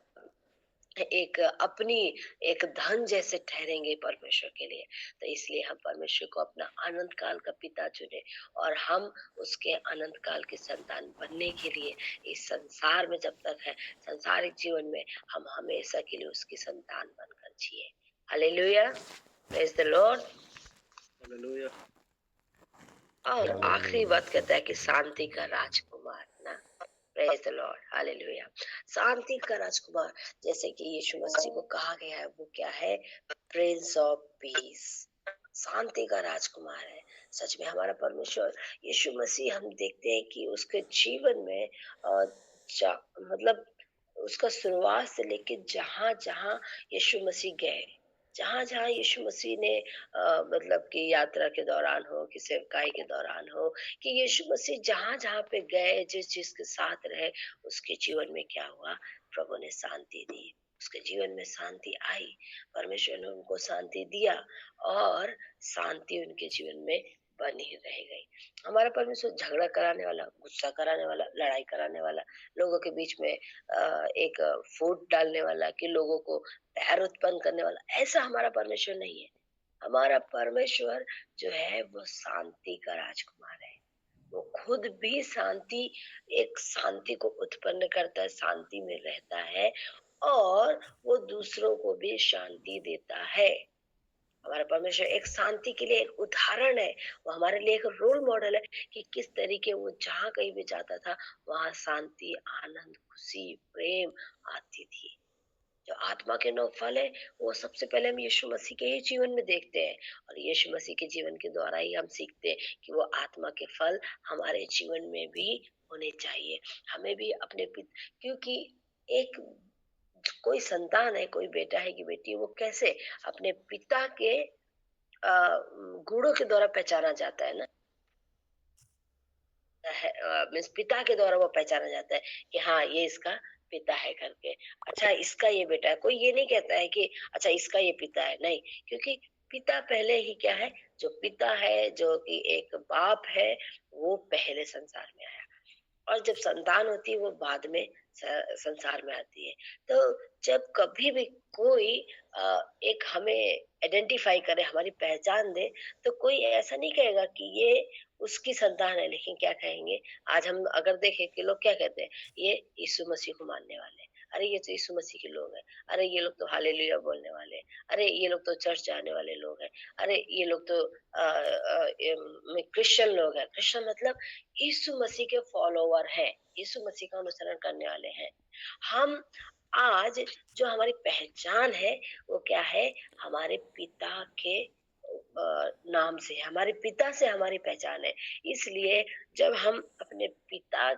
एक अपनी एक धन जैसे ठहरेंगे परमेश्वर के लिए। तो इसलिए हम परमेश्वर को अपना अनंत काल का पिता चुने, और हम उसके अनंत काल की संतान बनने के लिए इस संसार में जब तक है, संसारिक जीवन में हम हमेशा के लिए उसकी संतान बनकर जिए। Hallelujah, praise the Lord. Hallelujah. और आखिरी हालेलुया। बात कहता है कि शांति का राजकुमार ना, प्रेज द लॉर्ड, हालेलुया। शांति का राजकुमार, जैसे कि यीशु मसीह को कहा गया है, वो क्या है? प्रिंस ऑफ पीस, शांति का राजकुमार है। सच में हमारा परमेश्वर यीशु मसीह, हम देखते हैं कि उसके जीवन में अ, मतलब उसका शुरुआत से लेके जहां जहां यीशु मसीह गए, जहां जहां यीशु मसीह ने मतलब कि यात्रा के दौरान हो, कि सेवकाई के दौरान हो, कि यीशु मसीह जहां जहां पे गए, जिस जिसके साथ रहे, उसके जीवन में क्या हुआ? प्रभु ने शांति दी, उसके जीवन में शांति आई, परमेश्वर ने उनको शांति दिया, और शांति उनके जीवन में बनी रह गई। हमारा परमेश्वर झगड़ा कराने वाला, गुस्सा कराने वाला, लड़ाई कराने वाला, लोगों के बीच में एक फूट डालने वाला, कि लोगों को बैर उत्पन्न करने वाला, ऐसा हमारा परमेश्वर नहीं है। हमारा परमेश्वर जो है वो शांति का राजकुमार है। वो खुद भी शांति, एक शांति को उत्पन्न करता है, शांति में रहता है, और वो दूसरों को भी शांति देता है। हमारा परमेश्वर एक शांति के लिए एक उदाहरण है, वो हमारे लिए एक रोल मॉडल है, कि किस तरीके वो जहाँ कहीं भी जाता था, वहाँ शांति, आनंद, खुशी, प्रेम आती थी। जो आत्मा के 9 फल है, वो सबसे पहले हम यीशु मसीह के ही जीवन में देखते हैं, और यीशु मसीह के जीवन के द्वारा ही हम सीखते हैं कि वो आत्मा के फल हमारे जीवन में भी होने चाहिए। हमें भी अपने क्योंकि एक कोई संतान है, कोई बेटा है कि बेटी है, वो कैसे अपने पिता के गुणों के द्वारा पहचाना जाता है ना, मीन्स पिता के द्वारा वो पहचाना जाता है कि हाँ, ये इसका पिता है करके। अच्छा, इसका ये बेटा है। कोई ये नहीं कहता है कि अच्छा इसका ये पिता है, नहीं, क्योंकि पिता पहले ही क्या है? जो पिता है, जो कि एक बाप है, वो पहले संसार में आया, और जब संतान होती है वो बाद में संसार में आती है। तो जब कभी भी कोई एक हमें आइडेंटिफाई करे, हमारी पहचान दे, तो कोई ऐसा नहीं कहेगा कि ये उसकी संतान है, लेकिन क्या कहेंगे? आज हम अगर देखें कि लोग क्या कहते हैं, ये यीशु मसीह को मानने वाले हैं, अरे ये तो यीशु मसीह के लोग हैं, अरे ये लोग तो हालेलुया बोलने वाले हैं, अरे ये लोग तो चर्च जाने वाले लोग हैं, अरे ये लोग तो क्रिश्चियन लोग हैं। क्रिश्चियन मतलब यीशु मसीह के फॉलोवर हैं, यीशु मसीह का अनुसरण करने वाले हैं। हम आज जो हमारी पहचान है, वो क्या है? हमारे पिता के नाम से, हमारे पिता से हमारी पहचान है। इसलिए जब हम अपने पिता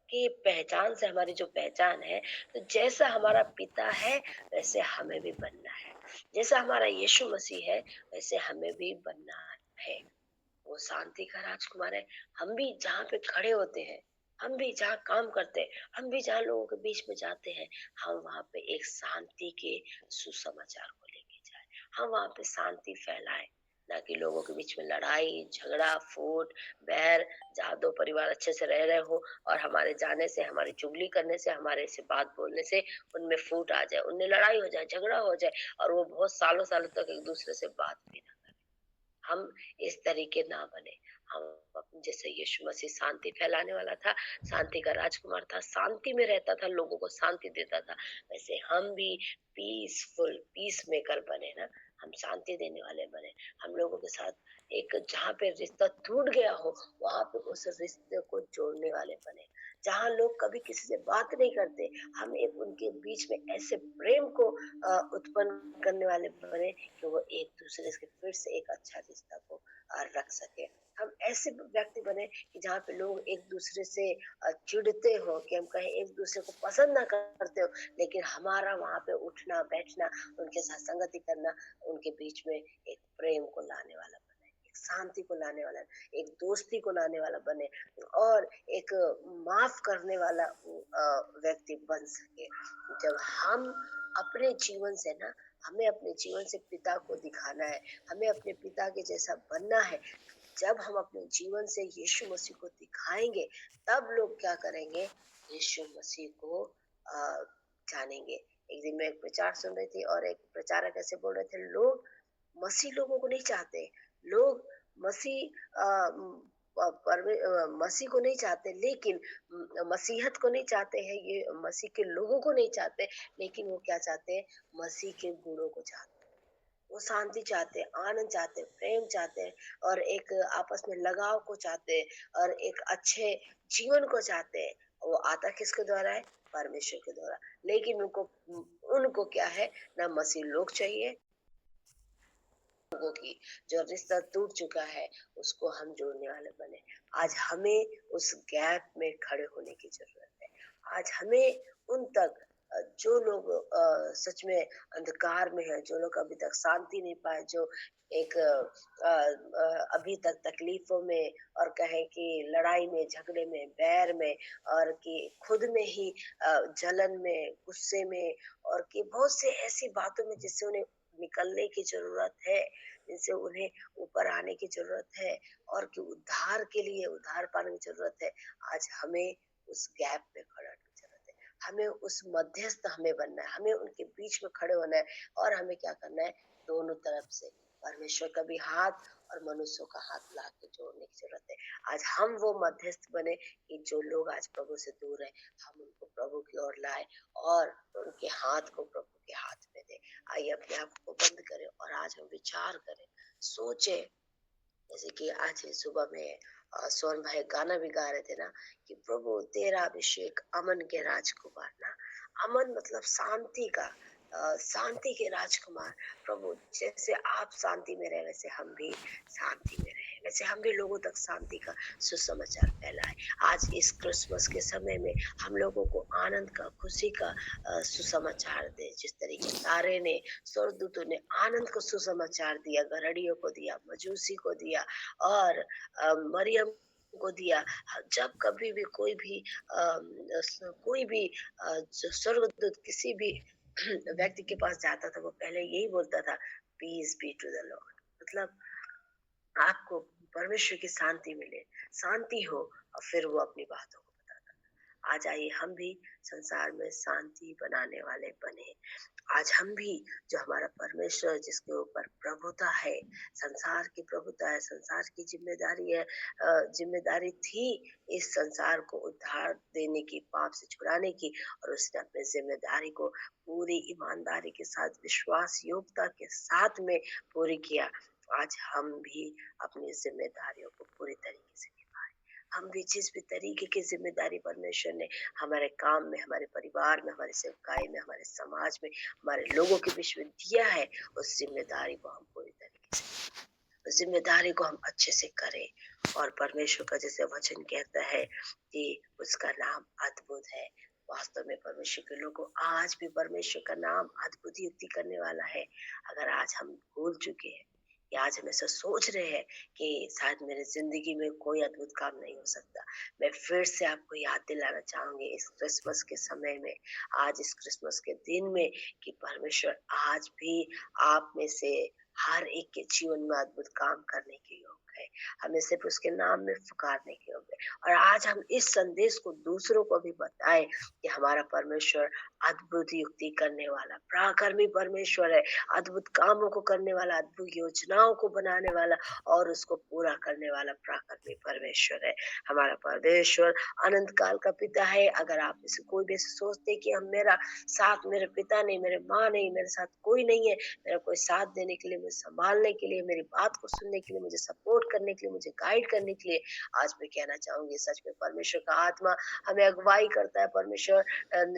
की पहचान से, हमारी जो पहचान है, तो जैसा हमारा पिता है वैसे हमें भी बनना है। जैसा हमारा यीशु मसीह है वैसे हमें भी बनना है। वो शांति का राजकुमार है। हम भी जहाँ पे खड़े होते हैं, हम भी जहाँ काम करते हैं, हम भी जहाँ लोगों के बीच में जाते हैं, हम वहाँ पे एक शांति के सुसमाचार को लेके जाए, हम वहाँ पे शांति फैलाएं, ना कि लोगों के बीच में लड़ाई झगड़ा फूट बैर। जहाँ दो परिवार अच्छे से रह रहे हो, और हमारे जाने से, हमारी चुगली करने से, हमारे से बात बोलने से उनमें फूट आ जाए, उनमें लड़ाई हो जाए, झगड़ा हो जाए, और वो बहुत सालों सालों तक एक दूसरे से बात भी ना, हम इस तरीके ना बने। हम जैसे यीशु मसीह शांति फैलाने वाला था, शांति का राजकुमार था, शांति में रहता था, लोगों को शांति देता था, वैसे हम भी पीसफुल पीस मेकर बने ना, हम शांति देने वाले बने। हम लोगों के साथ एक, जहाँ पे रिश्ता टूट गया हो, वहां पे उस रिश्ते को जोड़ने वाले बने। जहाँ लोग कभी किसी से बात नहीं करते, हम एक उनके बीच में ऐसे प्रेम को उत्पन्न करने वाले बने कि वो एक दूसरे से फिर से एक अच्छा रिश्ता को रख सके। हम ऐसे व्यक्ति बने कि जहाँ पे लोग एक दूसरे से चिढ़ते हो, कि हम कहें एक दूसरे को पसंद ना करते हो, लेकिन हमारा वहाँ पे उठना बैठना, उनके साथ संगति करना, उनके बीच में एक प्रेम को लाने वाला बने, एक शांति को लाने वाला, एक दोस्ती को लाने वाला बने, और एक माफ करने वाला व्यक्ति बन सके। जब हम अपने जीवन से ना, हमें अपने जीवन से पिता को दिखाना है, हमें अपने पिता के जैसा बनना है। जब हम अपने जीवन से यीशु मसीह को दिखाएंगे, तब लोग क्या करेंगे, यीशु मसीह को जानेंगे। एक दिन मैं एक प्रचार सुन रही थी और एक प्रचारक ऐसे बोल रहे थे, लोग मसीह लोगों को नहीं चाहते, लोग मसीह मसीह को नहीं चाहते, लेकिन मसीहत को नहीं चाहते हैं, ये मसीह के लोगों को नहीं चाहते, लेकिन वो क्या चाहते हैं, मसीह के गुणों को चाहते हैं। वो शांति चाहते हैं, आनंद चाहते हैं, प्रेम चाहते हैं, और एक आपस में लगाव को चाहते हैं, और एक अच्छे जीवन को चाहते हैं। वो आता किसके द्वारा है, परमेश्वर के द्वारा। लेकिन उनको उनको क्या है, ना मसीह लोग चाहिए, लोगों की जो रिश्ता टूट चुका है उसको हम जोड़ने वाले बने। आज हमें उस गैप में खड़े होने की जरूरत है। आज हमें उन तक जो लोग सच में अंधकार में है, जो लोग अभी तक शांति नहीं पाए, जो एक अभी तक तकलीफों में, और कहें कि लड़ाई में, झगड़े में, बैर में, और कि खुद में ही जलन में, गुस्से में, और कि बहुत से ऐसी बातों में जिससे उन्हें निकलने की जरूरत है, जिनसे उन्हें ऊपर आने की जरूरत है, और कि उद्धार के लिए उद्धार पाने की जरूरत है। आज हमें उस गैप में खड़ा होने की जरूरत है, हमें उस मध्यस्थ हमें बनना है, हमें उनके बीच में खड़े होना है, और हमें क्या करना है, दोनों तरफ से परमेश्वर का भी हाथ और मनुष्यों का हाथ ला के जोड़ने की जरूरत है। आज हम वो मध्यस्थ बने कि जो लोग आज प्रभु से दूर है, हम उनको प्रभु की ओर लाए, और उनके हाथ को प्रभु के हाथ में दे। आइए अपने आप को बंद करें और आज हम विचार करें, सोचे। जैसे कि आज सुबह में सोहन भाई गाना भी गा रहे थे ना, कि प्रभु तेरा अभिषेक अमन के राजकुमार ना। अमन मतलब शांति का, शांति के राजकुमार। प्रभु जैसे आप शांति में रहे, वैसे हम भी शांति में रहे, वैसे हम भी लोगों तक शांति का सुसमाचार फैलाए। आज इस क्रिसमस के समय में हम लोगों को आनंद का, खुशी का सुसमाचार दे। जिस तरीके तारे ने, स्वर्गदूतों ने आनंद को सुसमाचार दिया, गरड़ियों को दिया, मजूसी को दिया, और मरियम को दिया। जब कभी भी कोई भी स्वर्गदूत किसी भी व्यक्ति के पास जाता था, वो पहले यही बोलता था, peace be to the lord. मतलब आपको परमेश्वर की शांति मिले, शांति हो, और फिर वो अपनी बातों को बताता। आज आइए हम भी संसार में शांति बनाने वाले बने। आज हम भी, जो हमारा परमेश्वर जिसके ऊपर प्रभुता है, संसार की प्रभुता है, संसार की जिम्मेदारी है, जिम्मेदारी थी इस संसार को उद्धार देने की, पाप से छुड़ाने की, और उसने अपनी जिम्मेदारी को पूरी ईमानदारी के साथ, विश्वास योग्यता के साथ में पूरी किया। आज हम भी अपनी जिम्मेदारियों को पूरी तरीके से निभाएं। हम भी जिस भी तरीके की जिम्मेदारी परमेश्वर ने हमारे काम में, हमारे परिवार में, हमारे सेवकाई में, हमारे समाज में, हमारे लोगों के बीच में दिया है, उस जिम्मेदारी को हम पूरी तरीके से, उस जिम्मेदारी को हम अच्छे से करें। और परमेश्वर का जैसे वचन कहता है कि उसका नाम अद्भुत है। वास्तव में परमेश्वर के लोगों, आज भी परमेश्वर का नाम अद्भुत युक्ति करने वाला है। अगर आज हम भूल चुके हैं, या आज हम ऐसा सोच रहे हैं कि शायद मेरी जिंदगी में कोई अद्भुत काम नहीं हो सकता, मैं फिर से आपको याद दिलाना चाहूंगी इस क्रिसमस के समय में, आज इस क्रिसमस के दिन में, कि परमेश्वर आज भी आप में से हर एक के जीवन में अद्भुत काम करने के योग्य है। हमें सिर्फ उसके नाम में पुकारने के योग्य है। और आज हम इस संदेश को दूसरों को भी बताएं कि हमारा परमेश्वर अद्भुत युक्ति करने वाला पराक्रमी परमेश्वर है, अद्भुत कामों को करने वाला, अद्भुत योजनाओं को बनाने वाला, और उसको पूरा करने वाला पराक्रमी परमेश्वर है। हमारा परमेश्वर अनंत काल का पिता है। अगर आप में से कोई भी ऐसे सोचते कि हम, मेरा साथ, मेरे पिता नहीं, मेरे माँ नहीं, मेरे साथ कोई नहीं है, मेरा कोई साथ देने के लिए, मुझे संभालने के लिए, मेरी बात को सुनने के लिए, मुझे सपोर्ट करने के लिए, मुझे गाइड करने के लिए, आज मैं कहना चाहूंगी, सच में परमेश्वर का आत्मा हमें अगुवाई करता है। परमेश्वर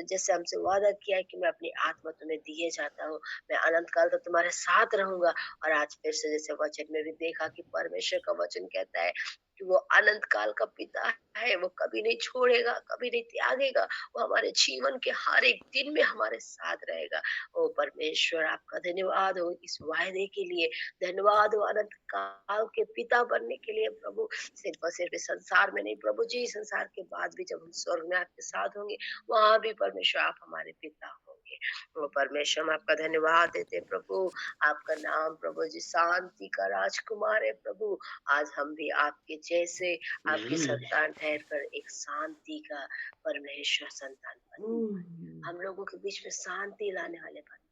जैसे हमसे वादा किया है कि मैं अपनी आत्मा तुम्हें दिए जाता हूँ, मैं अनंत काल तक तुम्हारे साथ रहूंगा। और आज फिर से जैसे वचन में भी देखा कि परमेश्वर का वचन कहता है कि वो अनंत काल का पिता है, वो कभी नहीं छोड़ेगा, कभी नहीं त्यागेगा, वो हमारे जीवन के हर एक दिन में हमारे साथ रहेगा। ओ परमेश्वर, आपका धन्यवाद हो इस वायदे के लिए, धन्यवाद हो अनंत काल के पिता बनने के लिए प्रभु। सिर्फ और सिर्फ इस संसार में नहीं प्रभु जी, संसार के बाद भी जब हम स्वर्ग में आपके साथ होंगे, वहां भी परमेश्वर आप हमारे पिता होंगे। पाएंगे। वो परमेश्वर हम आपका धन्यवाद देते हैं प्रभु। आपका नाम प्रभु जी शांति का राजकुमार है प्रभु। आज हम भी आपके जैसे आपके संतान ठहर कर एक शांति का परमेश्वर संतान बने। हम लोगों के बीच में शांति लाने वाले बने।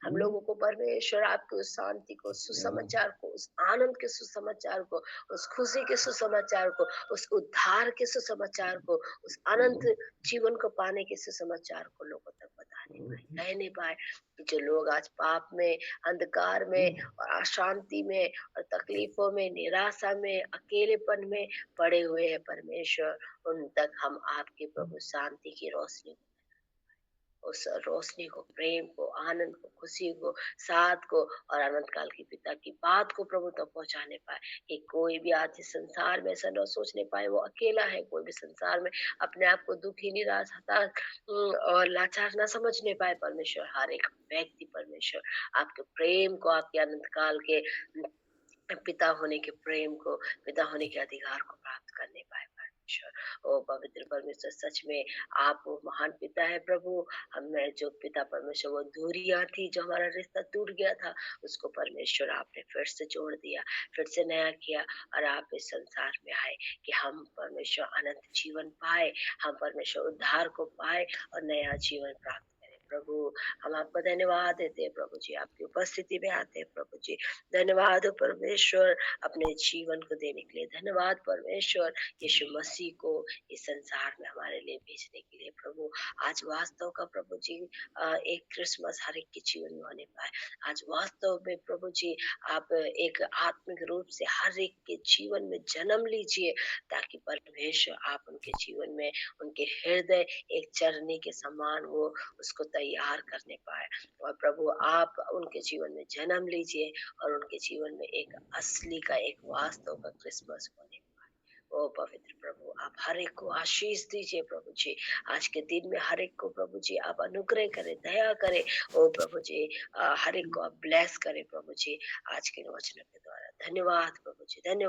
हम लोगों को परमेश्वर आपके उस शांति को, सुसमाचार को, उस आनंद के सुसमाचार को, उस खुशी के सुसमाचार को, उस उद्धार के सुसमाचार को, उस अनंत जीवन को पाने के सुसमाचार को लोगों तक बता नहीं पाए, कह नहीं पाए। जो लोग आज पाप में, अंधकार में और अशांति में और तकलीफों में, निराशा में, अकेलेपन में पड़े हुए हैं परमेश्वर, उन तक हम आपके प्रभु शांति की रोशनी, उस रोशनी को, प्रेम को, आनंद को, खुशी को, साथ को और अनंत काल की पिता की बात को प्रभु तक पहुंचाने पाए कि कोई भी आज इस संसार में ऐसा न सोचने पाए वो अकेला है। कोई भी संसार में अपने आप को दुखी, निराश, हताश और लाचार न समझने पाए परमेश्वर। हर एक व्यक्ति परमेश्वर आपके प्रेम को, आपके अनंत काल के पिता होने के प्रेम को, पिता होने के अधिकार को प्राप्त करने पाए परमेश्वर। ओ पवित्र परमेश्वर, सच में आप वो महान पिता है प्रभु। हमें जो पिता परमेश्वर, वो दूरियां थी, जो हमारा रिश्ता टूट गया था, उसको परमेश्वर आपने फिर से जोड़ दिया, फिर से नया किया और आप इस संसार में आए कि हम परमेश्वर अनंत जीवन पाए, हम परमेश्वर उद्धार को पाए और नया जीवन प्राप्त करें प्रभु। हम आपको धन्यवाद देते हैं प्रभु जी, आपकी उपस्थिति में आते हैं प्रभु जी। धन्यवाद हो परमेश्वर अपने जीवन को देने के लिए। धन्यवाद परमेश्वर यीशु मसीह को इस संसार में हमारे लिए भेजने के लिए प्रभु। आज वास्तव का प्रभु जी एक क्रिसमस हर एक के जीवन में होने पाए। आज वास्तव में प्रभु जी आप एक आत्मिक रूप से हर एक के जीवन में जन्म लीजिए, ताकि परमेश्वर आप उनके जीवन में, उनके हृदय एक चरनी के समान वो उसको तैयार करने पाए। और प्रभु आप उनके जीवन में जन्म लीजिए और उनके जीवन में एक असली का, एक वास्तव का क्रिसमस होने पाए। ओ पवित्र प्रभु, आप हर एक को आशीष दीजिए प्रभु जी। आज के दिन में हर एक को प्रभु जी आप अनुग्रह करें, दया करें। ओ प्रभु जी हर एक को आप ब्लेस करें प्रभु जी, आज के वचनों के द्वारा। धन्यवाद प्रभु जी, धन्यवाद।